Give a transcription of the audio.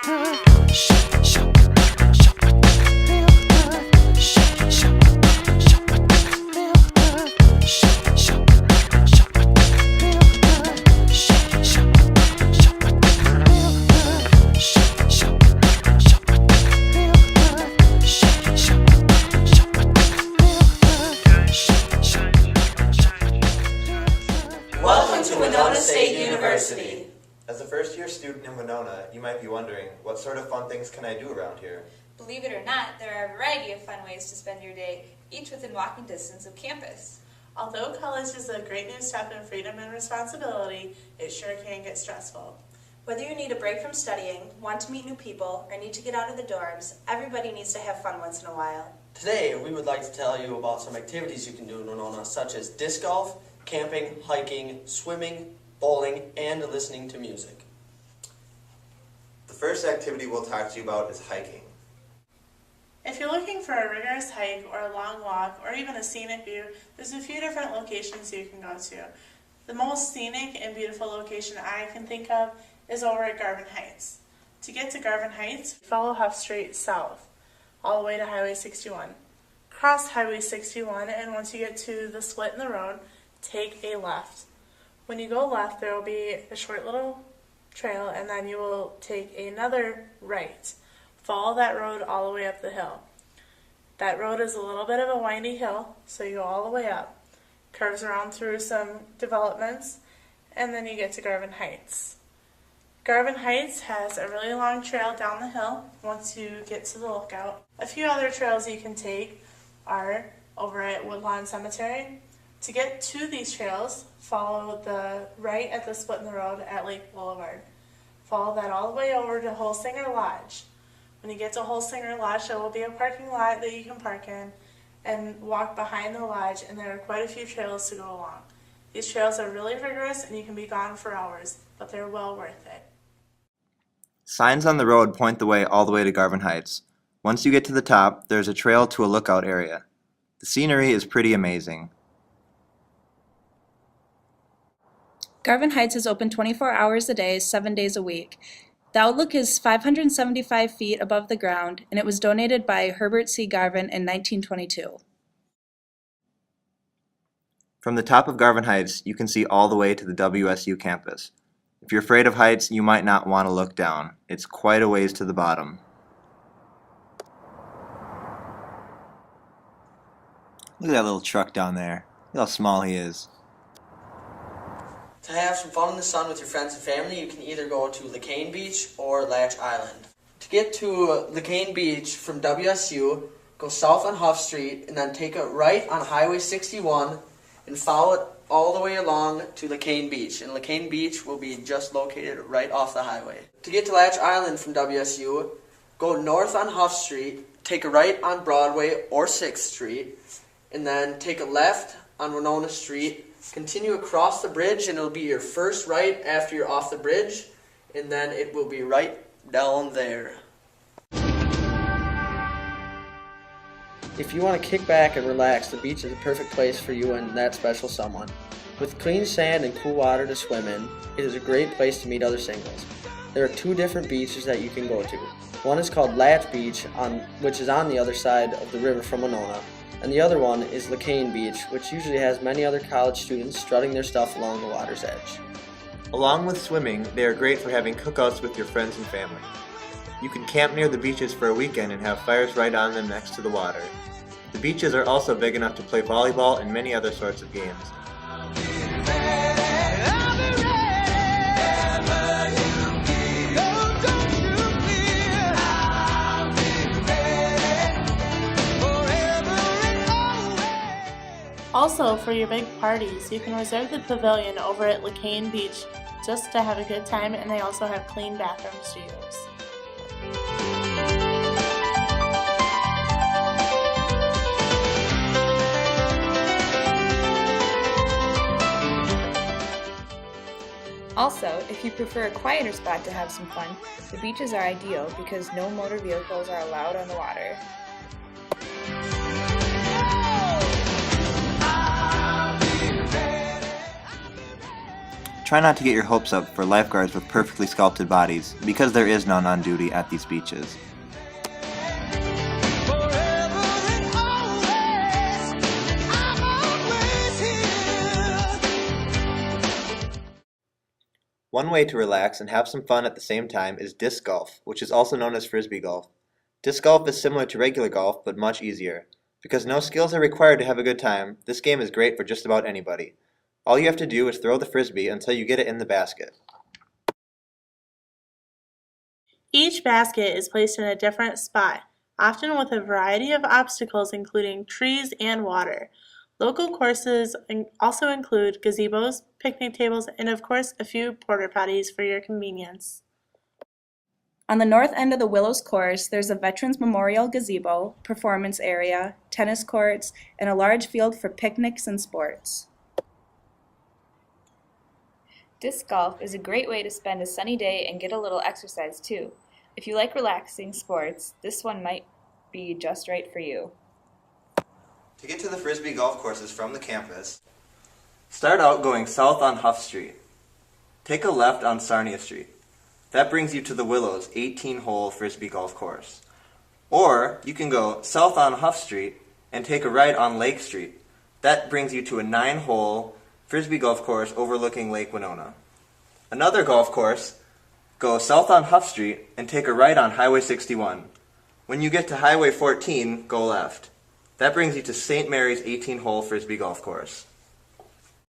Welcome to Winona State University. As a first-year student in Winona, you might be wondering, what sort of fun things can I do around here? Believe it or not, there are a variety of fun ways to spend your day, each within walking distance of campus. Although college is a great new step in freedom and responsibility, it sure can get stressful. Whether you need a break from studying, want to meet new people, or need to get out of the dorms, everybody needs to have fun once in a while. Today, we would like to tell you about some activities you can do in Winona, such as disc golf, camping, hiking, swimming, bowling, and listening to music. The first activity we'll talk to you about is hiking. If you're looking for a rigorous hike or a long walk or even a scenic view, there's a few different locations you can go to. The most scenic and beautiful location I can think of is over at Garvin Heights. To get to Garvin Heights, follow Huff Street south, all the way to Highway 61. Cross Highway 61, and once you get to the split in the road, take a left. When you go left, there will be a short little trail, and then you will take another right. Follow that road all the way up the hill. That road is a little bit of a windy hill, so you go all the way up. Curves around through some developments, and then you get to Garvin Heights. Garvin Heights has a really long trail down the hill once you get to the lookout. A few other trails you can take are over at Woodlawn Cemetery. To get to these trails, follow the right at the split in the road at Lake Boulevard. Follow that all the way over to Holsinger Lodge. When you get to Holsinger Lodge, there will be a parking lot that you can park in and walk behind the lodge, and there are quite a few trails to go along. These trails are really rigorous and you can be gone for hours, but they're well worth it. Signs on the road point the way all the way to Garvin Heights. Once you get to the top, there's a trail to a lookout area. The scenery is pretty amazing. Garvin Heights is open 24 hours a day, 7 days a week. The outlook is 575 feet above the ground, and it was donated by Herbert C. Garvin in 1922. From the top of Garvin Heights, you can see all the way to the WSU campus. If you're afraid of heights, you might not want to look down. It's quite a ways to the bottom. Look at that little truck down there. Look how small he is. To have some fun in the sun with your friends and family, you can either go to LeCaine Beach or Latch Island. To get to LeCaine Beach from WSU, go south on Huff Street and then take a right on Highway 61 and follow it all the way along to LeCaine Beach. And LeCaine Beach will be just located right off the highway. To get to Latch Island from WSU, go north on Huff Street, take a right on Broadway or 6th Street, and then take a left on Winona Street. Continue across the bridge, and it'll be your first right after you're off the bridge, and then it will be right down there. If you want to kick back and relax, the beach is a perfect place for you and that special someone. With clean sand and cool water to swim in, it is a great place to meet other singles. There are 2 different beaches that you can go to. One is called Latch Beach, which is on the other side of the river from Winona. And the other one is LeCaine Beach, which usually has many other college students strutting their stuff along the water's edge. Along with swimming, they are great for having cookouts with your friends and family. You can camp near the beaches for a weekend and have fires right on them next to the water. The beaches are also big enough to play volleyball and many other sorts of games. Also, for your big parties, you can reserve the pavilion over at LeCaine Beach just to have a good time, and they also have clean bathrooms to use. Also, if you prefer a quieter spot to have some fun, the beaches are ideal because no motor vehicles are allowed on the water. Try not to get your hopes up for lifeguards with perfectly sculpted bodies, because there is none on duty at these beaches. One way to relax and have some fun at the same time is disc golf, which is also known as frisbee golf. Disc golf is similar to regular golf, but much easier. Because no skills are required to have a good time, this game is great for just about anybody. All you have to do is throw the frisbee until you get it in the basket. Each basket is placed in a different spot, often with a variety of obstacles including trees and water. Local courses also include gazebos, picnic tables, and of course a few porta potties for your convenience. On the north end of the Willows course, there's a Veterans Memorial gazebo, performance area, tennis courts, and a large field for picnics and sports. Disc golf is a great way to spend a sunny day and get a little exercise too. If you like relaxing sports, this one might be just right for you. To get to the frisbee golf courses from the campus, start out going south on Huff Street. Take a left on Sarnia Street. That brings you to the Willows 18-hole frisbee golf course. Or you can go south on Huff Street and take a right on Lake Street. That brings you to a 9-hole frisbee golf course overlooking Lake Winona. Another golf course, go south on Huff Street and take a right on Highway 61. When you get to Highway 14, go left. That brings you to St. Mary's 18-hole frisbee golf course.